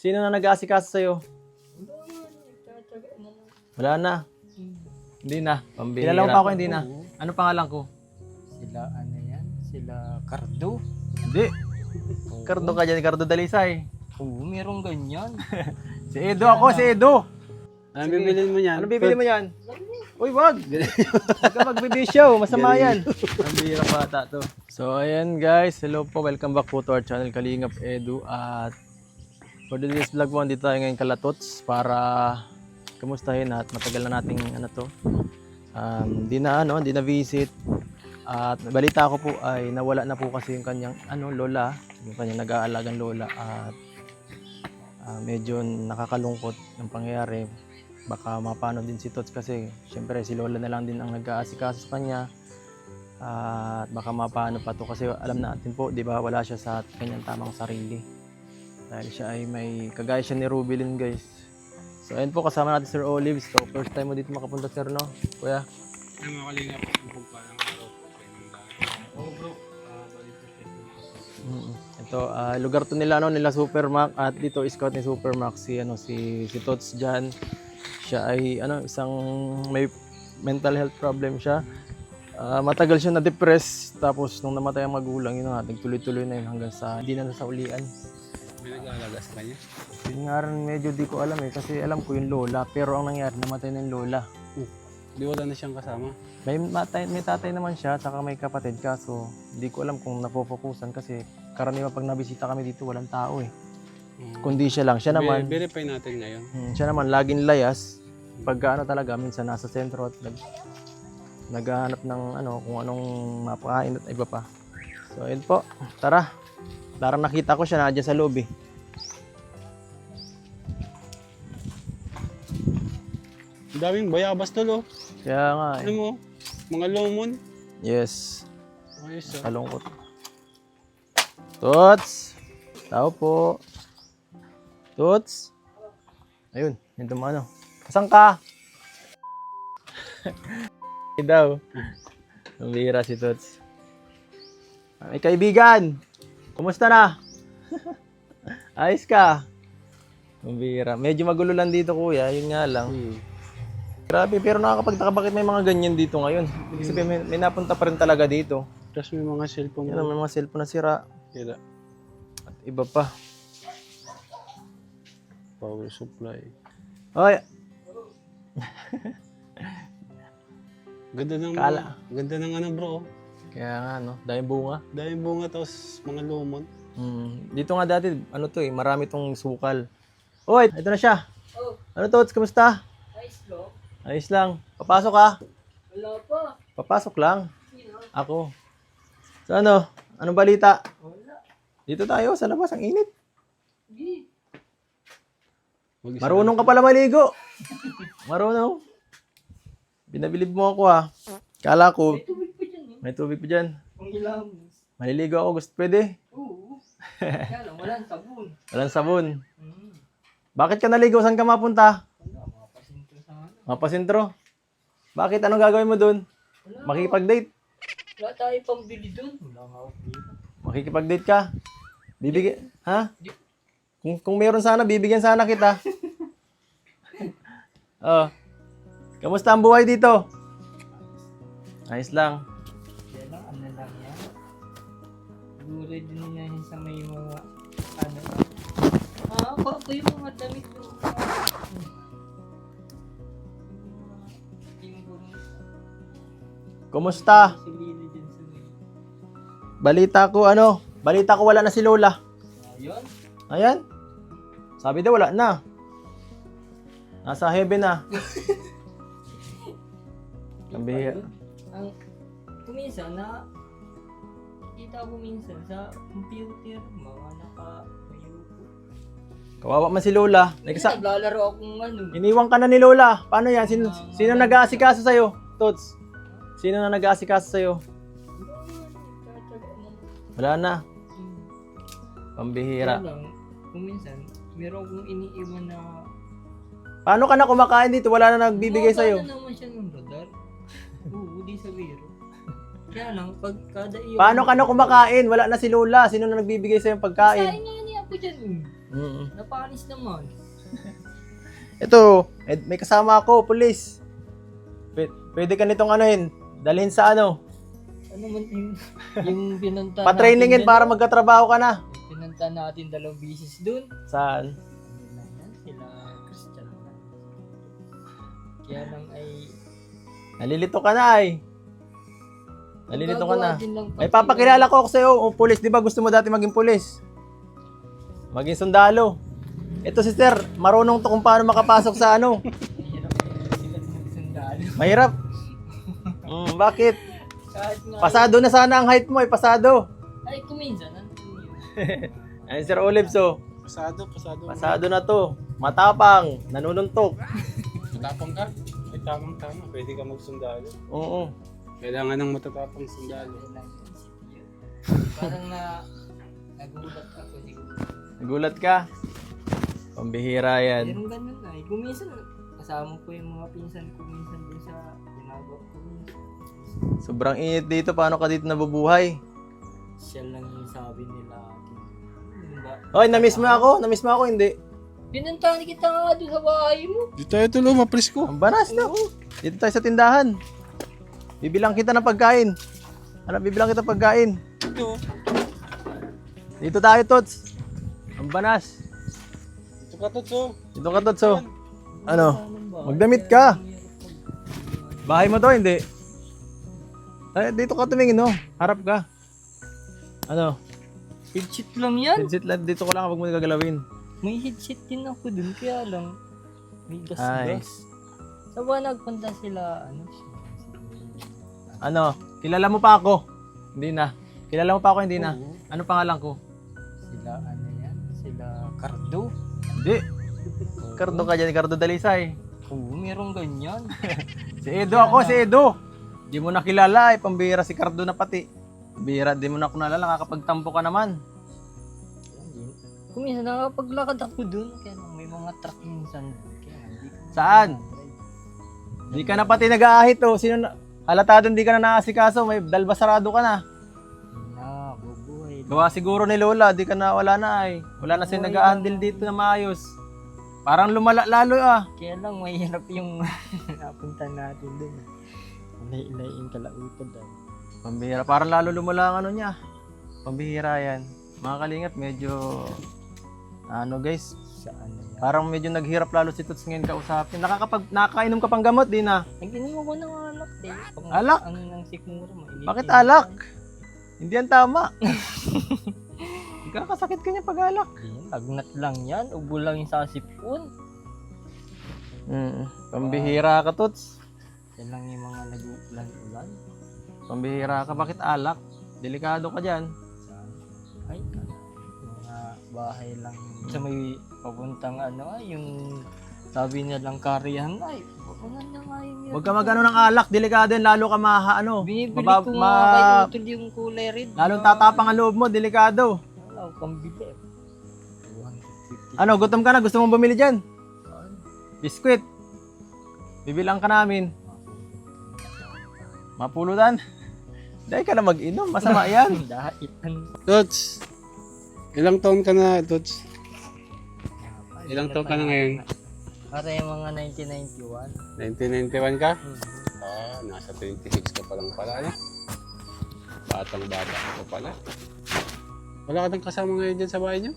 Sino na nag-aasikaso sa'yo? Wala na. Hindi na. Pambihira. Kilala mo pa ako, hindi na. Oo. Ano pangalan ko? Sila ano yan? Sila Cardo. Hindi. Cardo ka dyan, Cardo Dalisay. Oo, merong ganyan. Si Edo ako, si Edo. Ano bibilin mo yan? Ano bibili mo yan? Uy, wag! Huwag ka magbibisyo, masama yan. Ang bihirang bata to. So, ayan guys. Hello po, welcome back po to our channel, Kalingap Edu. At for today's vlog po, andito tayo ngayon Kalatots para kamustahin at matagal na nating ano to. Di na visit. At balita ko po ay nawala na po kasi yung kanyang lola, yung kanyang nag-aalagang lola, at medyo nakakalungkot ng pangyayari. Baka mapano din si Tots kasi syempre si lola na lang din ang nag-aasikaso sa kanya, at baka mapano pa to kasi alam natin po, di ba, wala siya sa kanyang tamang sarili dahil siya ay may kagaya siya ni Rubilin, guys. So ayun po, kasama natin Sir Olives. So first time mo dito makapunta, sir, no kuya? Ay, mga kalingap. Bukog pa ng araw po. Oo, bro. Ito, lugar to nila, nila Supermac, at dito scout ni Supermac si Tots dyan. Siya ay isang may mental health problem siya. Matagal siya na-depress, tapos nung namatay ang magulang, yun nga, nagtuloy-tuloy na yun hanggang sa hindi na sa ulian. May nag-aalaga sa kanya? Yun nga rin, medyo di ko alam kasi alam ko yung lola, pero ang nangyari, namatay na yung lola. Di wala na siyang kasama? May tatay naman siya, saka may kapatid, kaso hindi ko alam kung napofokusan kasi karaniwan pag nabisita kami dito, walang tao eh. Kundi siya lang. Siya naman, Verify natin ngayon. siya naman laging layas. Pagka talaga, minsan nasa sentro at naghahanap ng kung anong mapakain at iba pa. So, yun po. Tara. Parang nakita ko siya na dyan sa loob eh. Ang daming bayabas tol, oh. Kaya nga Ano eh. mo? Mga lomon. Yes. Ayos, ah. Kalungkot. Tots! Tao po. Tots! Ayun, yung dumano. Saan ka? Daw. Ang bihira si Tots. May kaibigan! Kumusta na? Ayos ka? Ang bihira. Medyo magulo lang dito, kuya. Yun nga lang. Grabe, pero nakakapagtaka bakit may mga ganyan dito ngayon. Ibig sabihin, may napunta pa rin talaga dito. Tapos may mga cellphone. Yan, may mga cellphone na sira. Kaya, At iba pa. power supply. Hoy! Ganda ng ganda ng ano, bro. Oh. Kaya nga, dahil bunga. Dahil bunga tapos mga lomon. Dito nga dati, marami tong sukal. Hoy, ito na siya. Oh, Ano to, kamusta? nice bro. Ayos lang. Papasok ka? Wala pa. Papasok lang. Sino? Ako. So anong balita? Wala. Dito tayo, sa labas, ang init. Hindi. Mag-isa Marunong ka pala maligo. Marunong. Binabilib mo ako Kala ko, May tubig pa dyan eh. may tubig pa dyan. Ang ilamos. Maliligo ako, gusto pwede. Oo. Kaya lang, walang sabon. Walang sabon. Hmm. Bakit ka naligo? Saan ka mapunta? Wala, makapasinto sa ano. Mapasintro. Bakit? Anong gagawin mo dun? Wala. Makikipag-date? Wala tayo pang bili dun. Wala nga ako dito. Makikipag-date ka? Bibigyan, ha? Kung meron sana, bibigyan sana kita. Oh. Kamusta ang buhay dito? Ayos lang. Kaya lang, ano lang yan. Siguro din niya yun sa may mga ano. Ako yung mga damit doon. Kumusta? Silili dyan sa may. Balita ko wala na si Lola. Ayun. Ayan. Sabi daw wala na. Nasa heaven na. Kambi. Ang kuminsan na kita ko minsan sa computer mga naka-ayupo. Kawawa man si Lola. Naglalaro akong ano. Iniwan ka na ni Lola. Paano yan? Sino nag-aasikaso sa'yo? Tots. Sino na nag-aasikaso sa'yo? Wala na. Pambihira. Kaya lang, kuminsan, meron akong iniiwan na. Paano ka na kumakain dito? Wala na nagbibigay sa'yo. Wala naman siya ng radar. Oo, di sa biro. Kaya lang, pag kada iyo. Paano ka na kumakain? Wala na si Lola. Sino na nagbibigay sa'yo ng pagkain? Kain nga niya po dyan. Napanis naman. Ito, may kasama ako, pulis. Pwede ka nitong anuhin, dalhin sa ano, Ano man yung pinunta patrainingin natin para dun, magkatrabaho ka na. pinunta natin 2 bisis dun. Saan? Ano lang yan, sila Christian lang. Kaya lang ay... Nalilito ka na ay. Nalilito ka na. Gagawa din lang May pati papakilala ko ako sa'yo, o pulis, di ba gusto mo dati maging pulis? Maging sundalo. Ito si sir, marunong to kung paano makapasok sa ano. Mahirap sila sundalo. Mahirap. Bakit? Kahit nga... Pasado na sana ang height mo eh, pasado. Ay, kuminsan. Ano yun? Ayun Sir Olive, so. Pasado. Pasado na to. Matapang, nanununtok. Matapang ka? Ay, tamang. Pwede ka magsundalo. Oo. Kailangan ng matatapang sundalo. Parang nagulat ako siguro. Nagulat ka? Pambihira yan. Meron ganun na. Kuminsan, kasama ko yung mga pinsan ko minsan dun sa ginagawa ko. Sobrang init dito, paano ka dito nabubuhay? Siya lang yung sabi nila. Hoy, na-miss mo ako? Na-miss mo ako? Hindi. Pinuntahan kita nga doon sa bahay mo. Dito tayo tulo, mapresko. Ang banas na. Dito tayo sa tindahan. Bibilang kita ng pagkain. Ano, bibilang kita ng pagkain. Dito. Dito tayo, Tots. Ang banas. Dito ka, Tutso. Dito ka, Tots. Oh. Ano? Magdamit ka. Bahay mo to, hindi? Ay, dito ka tumingin, oh. Harap ka. Ano? Headset lang yan. Headset lang. Dito ko lang kapag mo gagalawin. May headset din ako dun. Kaya lang, may Ay. gas-gas. Sa ba nagpunta sila, Ano? Kilala mo pa ako? Hindi na. Kilala mo pa ako? Hindi na. Oo. Ano pangalan ko? Sila ano yan? Sila Cardo. Hindi. Cardo ka dyan. Cardo Dalisay. Oo, meron ganyan. Si Edo ako. Si Edo. Di mo nakilala. Pambira si Cardo na pati. Bira. Di mo na ako nalala. Nakakapagtampo ka naman. Kuminsan nakapaglakad ako dun. Kaya lang may mga truck minsan. Kaya hindi ko Saan? Di ka na pati nag-aahit, oh. Sino na? Halatado hindi ka na naasikaso. May dalbasarado ka na. na bubuhay. Gawa siguro ni Lola. Di ka na, wala na ay. Wala na siya nag-a-handle dito na maayos. Parang lumala lalo ah. Kaya lang mahirap yung napunta natin dun. Ilay-ilay yung kalautan daw. Pambihira. Parang lalo lumala ang ano niya. Pambihira yan. Mga kalingap, medyo ano guys, Sa ano yan. parang medyo naghirap lalo si Tots ngayon kausapin. Nakakainom ka pang gamot, di na? Nag-inom ako ng alak eh. Alak? Ang ng sikmura, mainit. Bakit alak? Hindi yan tama. Kakasakit ka niya pag alak. Lagnat lang yan. Ubo lang yung sasipon. Pambihira ka, Tots. Yan lang yung mga nag-ulan-ulan. Pambihira ka, bakit alak? Delikado ka dyan. Ay, mga bahay lang. Sa may papuntang ano ay, yung sabi niya lang karihan ay, papunan na nga yun. Huwag ka magano ng alak, delikado yan, lalo ka ano. Binibili mabab- ko ma- nga kay Utol yung kulay red. Lalong tatapang ang loob mo, delikado. Wala ko pang bili. 250. Ano, gutom ka na, gusto mong bumili dyan? Biskwit. Bibilang ka namin. Mapulutan. Dahil ka na mag-inom, masama yan. Dahitan. Tots. Ilang taon ka na, Tots? Ilang taon ka na ngayon? Para yung mga 1991. 1991 ka? Nasa 26 ka pa lang pala. Ano? Batang bata ka pa pala. Wala ka nang kasama ngayon dyan sa bahay niyo?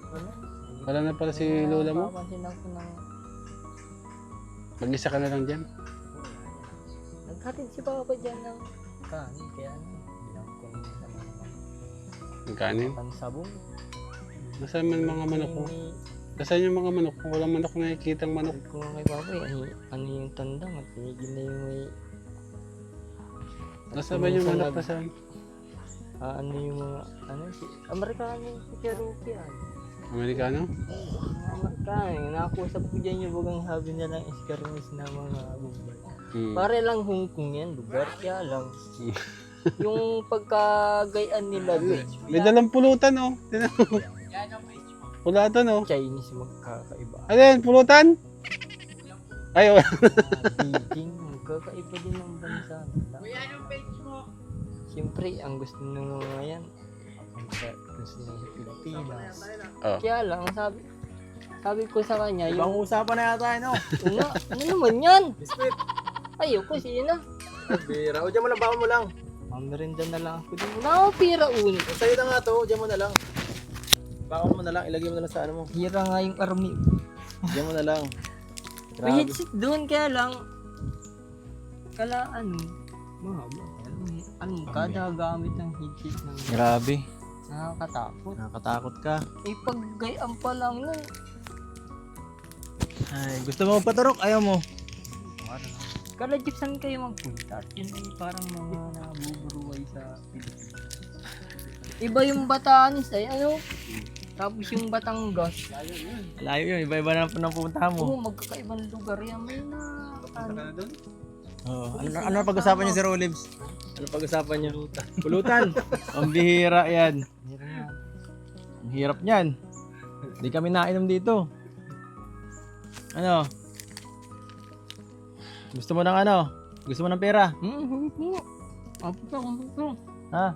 Wala. Wala na pala si lola mo? Napapansin ako ng... Mag-isa ka na lang dyan? Naghatid si Papa dyan ng kanin. Kaya ano, bilang ko yun sa mga Ang kanin? pansabong. Nasaan man mga manok mo? Nasaan yung mga manok mo? Walang manok na nakikitang manok. Sabi ko nga kay Papa, ano yung tandang at tinigil na yung may... Nasaan ba yung manok na saan? ano yung mga... Ano si... Amerikano yung si Cherokee ah. Amerikano? Amerikano. Nakakusap ko dyan yung bagang sabi niya lang iskarmis na mga bubay. Hmm. Pare lang Hong Kong yan, lugar. Kaya lang. Yung pagkagayaan nila doon, May dalang pulutan oh. Tinan mo. Pulatan oh. Chinese magkakaiba. Ano yan? Pulutan? Ay, oh. Beijing, magkakaiba din ang bansa nila. Siyempre, ang gusto ng mga yan, Gusto niya sa Pilipinas. Oh. Kaya lang, sabi ko sa kanya, Ibang yung usapan na yata, no? ano naman yan? Biscuit. Ayoko, sige na. Bira. O, dyan mo lang, baon mo lang. Mamerinda na lang ako din. Wala akong pira uno. Sa'yo na nga to, dyan mo na lang. Baon mo na lang, ilagay mo na lang sa ano mo. Hira nga yung army. Dyan mo na lang. May Grabe. headset doon, kaya lang, mahaba. Kada gamit ng headset ng Grabe. nakakatakot. Nakakatakot ka. Eh, pag gayaan pa lang nun, Ay, gusto mo magpaturok? Ayaw mo. kala gypsum kayo magpunta. Yun ay parang mga nabuburuay sa Pilipinas. Iba yung Batanes ay ano, tapos yung Batangas. Layo yun, iba-iba na po ng pupuntahan Oo, mo. magkakaibang lugar yan. May na, ano, Oh, ano pag-usapan niyo, Sir Olives? Ano pag-usapan niyo? Pulutan. Ang bihira yan. meron nga. Ang hirap niyan. Hindi kami nainom dito. Ano? Gusto mo ng ano? Gusto mo ng pera? Apo ka, Ha?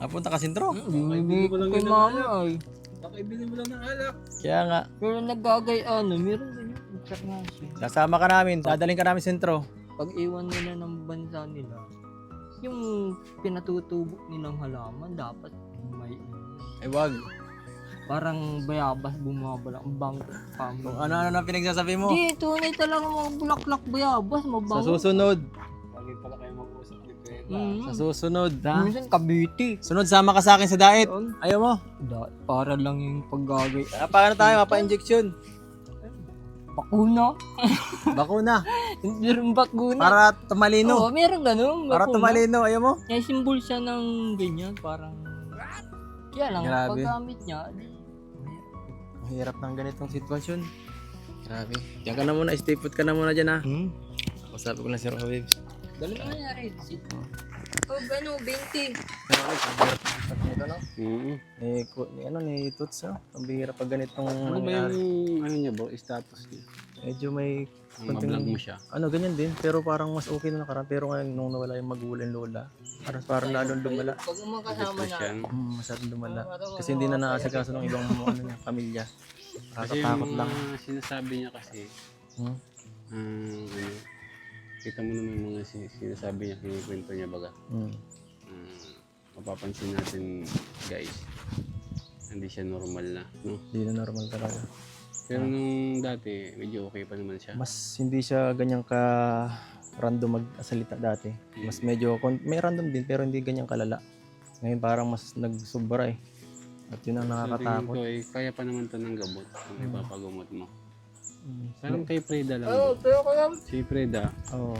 Apunta ka sentro? Bibigay ko kay mama ay. Pakibili mo lang ng alak. Kaya nga, Pero nagagay ano, meron din yung international. sasama ka namin. Dadaling ka namin sentro. Pag iwan nila ng bansa nila, yung pinatutubo nilang halaman, dapat may Ay wag. parang bayabas bumabala ang bangko. Kung ano-ano na pinagsasabi mo. Hindi, tunay talaga mga bulaklak bayabas, Sa mabango. susunod. Lagi pala kayo mag-usap ni Kuya. Sa susunod, ha? Minsan Cavite. Sunod, sama ka sa akin sa diet. Ayaw mo? Para lang yung paggagay. Paano tayo? Mapa-injection. Bakuna. Bakuna. Meron bakuna. Para tumalino. Oo, meron ganun. Para bakuna. tumalino. Ayaw mo? May symbol siya ng ganyan, parang... Kaya lang, Grabe. paggamit niya, Ang hirap ng ganitong sitwasyon. Grabe. Diyan ka na muna. Stay put ka na muna dyan, ha? Ako sabi ko lang si Robib. dali na nga rin. Pag ano, 20. Pero ako, ang hirap ng sitwasyon nito, no? Ni Toots, no? Ang bihirap pag ganitong Ano ba nangyari. yung ano niya bro? Status niya? Medyo may Mablog mo siya. ano, ganyan din. Pero parang mas okay na nakaraan. Pero ngayon, nung nawala yung magulang lola, parang lalong lumala. Pag makasama na, Christian. Masyadong lumala. Kasi hindi na naasikaso ng ibang ano niya, pamilya. Kasi Nakakatakot yung lang. mga sinasabi niya kasi, Hmm? ano, kita mo naman yung mga sinasabi niya, kinikwento niya baga. Hmm. Mapapansin natin guys, hindi siya normal na, no? Hindi na normal talaga. Pero nung dati, medyo okay pa naman siya. Mas hindi siya ganyang ka random magsalita dati. Mas medyo, may random din pero hindi ganyang kalala. Ngayon parang mas nagsobra eh. At yun ang So, tingin nakakatakot. ko, kaya pa naman to ng gamot kung ipapagumot mo. Mm. Parang kay Freda lang. oh, pero kaya, Si Freda, Oo.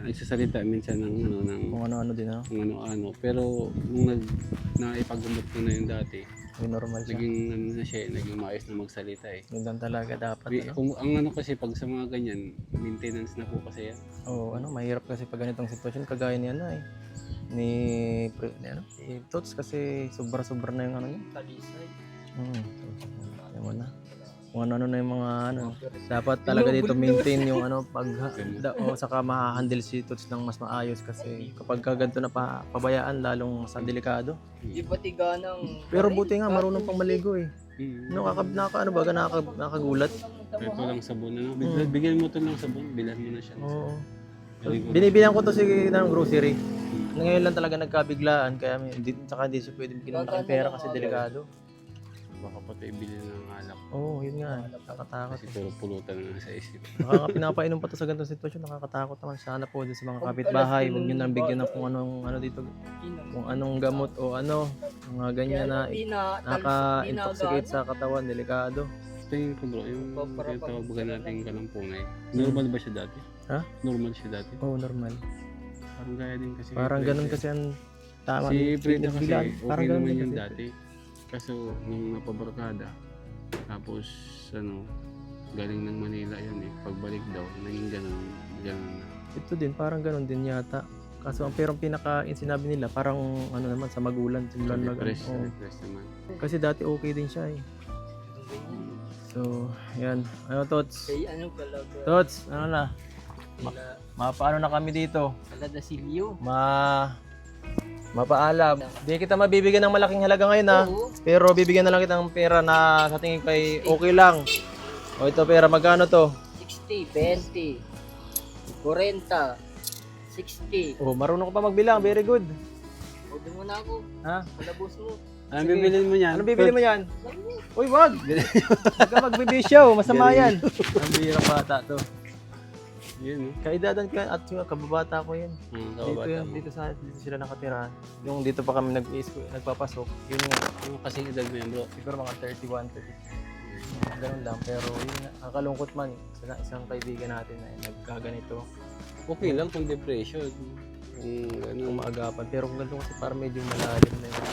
nagsasalita minsan ng ano, ng Kung ano-ano din, ano? kung ano-ano. Pero nung naipagumot ko na yung dati, May normal siya. naging ano na siya, naging maayos na magsalita eh. Yun lang talaga dapat, ano? Kung, ang ano kasi pag sa mga ganyan, maintenance na po kasi yan. Oo, ano, mahirap kasi pag ganitong sitwasyon, kagaya ni ano eh. Ni Toots kasi sobra-sobra na yung ano niya. talisay. Alam mo na. Kung ano na yung mga ano. Dapat talaga dito maintain yung ano pag saka ma-handle si Toots ng mas maayos kasi kapag ganito na pabayaan lalong sa delikado. Di ba tiga ng... Pero buti nga marunong pang maligo eh. Nakakagulat. Ito lang sabon ano. Bigyan mo to ng sabon, bilhan mo na siya. Oo. Maligo. Binibilang ko to ng grocery. Ngayon lang talaga nagkabiglaan kaya hindi siya pwedeng bigyan ng pera kasi delikado. Baka pati ibili ng alak Oo, yun nga. Nakakatakot. kasi puro pulutan na sa isip. Baka nga pinapainom pa to sa ganitong sitwasyon, nakakatakot naman. Sana po din sa mga kapitbahay, huwag nyo nang bigyan ng kung anong ano dito, kung anong gamot o ano, mga ganyan na naka-intoxicate sa katawan, delikado. Tingin ko bro, yung tinatawagan natin kalampunay. Normal ba siya dati? Ha? Normal siya dati? Oo, normal. Parang gaya din kasi. Parang ganun kasi ang tama. Si Freda kasi biglaan. okay naman din yun kasi. dati. Kaso nung napabarkada, tapos ano, galing ng Manila yun eh. Pagbalik daw, naging ganun na. Ito din, parang ganun din yata. Kaso ang pero sinabi nila, parang ano naman sa magulang, simulan na ganun. Oo. Depressed naman. Kasi dati okay din siya eh. So, yan. Ano, Tots? Kay ano pala ba? Tots, ano na? Mapaano na kami dito? Pala Dasilio. Mapaalam. Di kita mabibigyan ng malaking halaga ngayon ha. Oo. Pero bibigyan na lang kita ng pera na sa tingin ko ay okay lang. O ito pera, magkano to? 60, 20, 40, 60. Oh, marunong ka pa magbilang. Very good. Huwag mo na ako. Ha? Palabos mo. Anong Sige. bibilin mo niyan? Anong bibili mo yan? Lagi. Uy, wag! Huwag ka magbibisyo. Masama yan. Ang bihirang bata to. Yun, Kaidadan ka at yung kababata ko yan. Dito kababata yan, mo. dito sila nakatira. Yung dito pa kami nagpapasok. Yun nga, Ano kasing edad mo yan, bro? siguro mga 31, 32. Ganun lang. Pero yun nga, kakalungkot man. Isang kaibigan natin na nagkaganito. Okay lang kung depression. Kung Kung ano, maagapan. Pero kung ganito kasi parang medyo malalim na yun.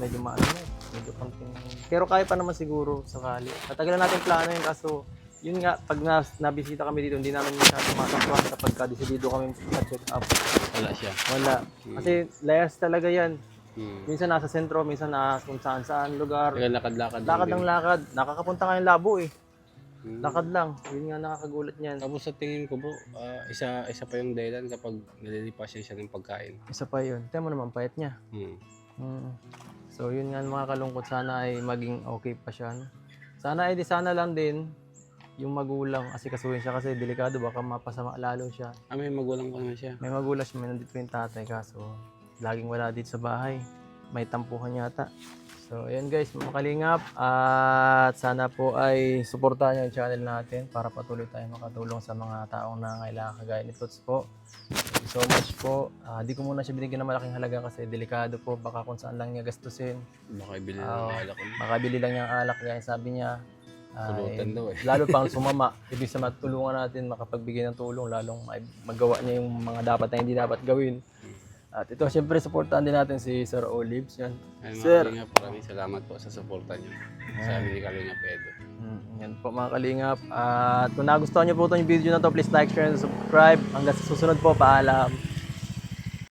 Medyo maano na. Medyo konting... Pero kaya pa naman siguro sakali. Matagal na natin plano yun kaso yun nga, pag nabisita kami dito, hindi namin masaktuhan kapag ka-decidido kami check up. wala siya. Wala. Kasi layers talaga yan. Hmm. Minsan nasa sentro, minsan nasa kung saan lugar. Kaya lakad-lakad. Lakad ng lakad. Nakakapunta kayong labo eh. Hmm. Lakad lang. Yun nga nakakagulat niyan. Tapos sa tingin ko, bro, isa pa yung dahilan kapag nalilipasan siya ng pagkain. Isa pa yun. Tiyan mo naman, payat niya. Hmm. So yun nga mga kalungkot, sana ay maging okay pa siya. No? Sana lang din yung magulang kasi kasuhin siya kasi delikado baka mapasama lalo siya. May magulang pa naman siya. May magulang siya, may nandito yung tatay kaso laging wala dito sa bahay. May tampuhan yata. So ayan guys, mga kalingap, at sana po ay suportahan niyo yung channel natin para patuloy tayo makatulong sa mga taong nangangailangan kagaya ni Toots po. Thank you so much po. Di ko muna siya binigyan ng malaking halaga kasi delikado po, baka kung saan lang niya gastusin. Baka ibili ng alak ko. Baka bili lang niya ang alak gaya sabi niya. Pulutan daw eh. Lalo pang sumama. Ibig sa matulungan natin makapagbigay ng tulong, lalong magawa niya yung mga dapat na hindi dapat gawin. At ito, siyempre, supportahan din natin si Sir Olives. Yan. Ay, Sir. mga kalingap, maraming salamat po sa suporta niyo. Sabi ni Kalingap Edo. Yan po mga kalingap. At kung nagustuhan niyo po itong video na to, please like, share, and subscribe. Hanggang sa susunod po, paalam.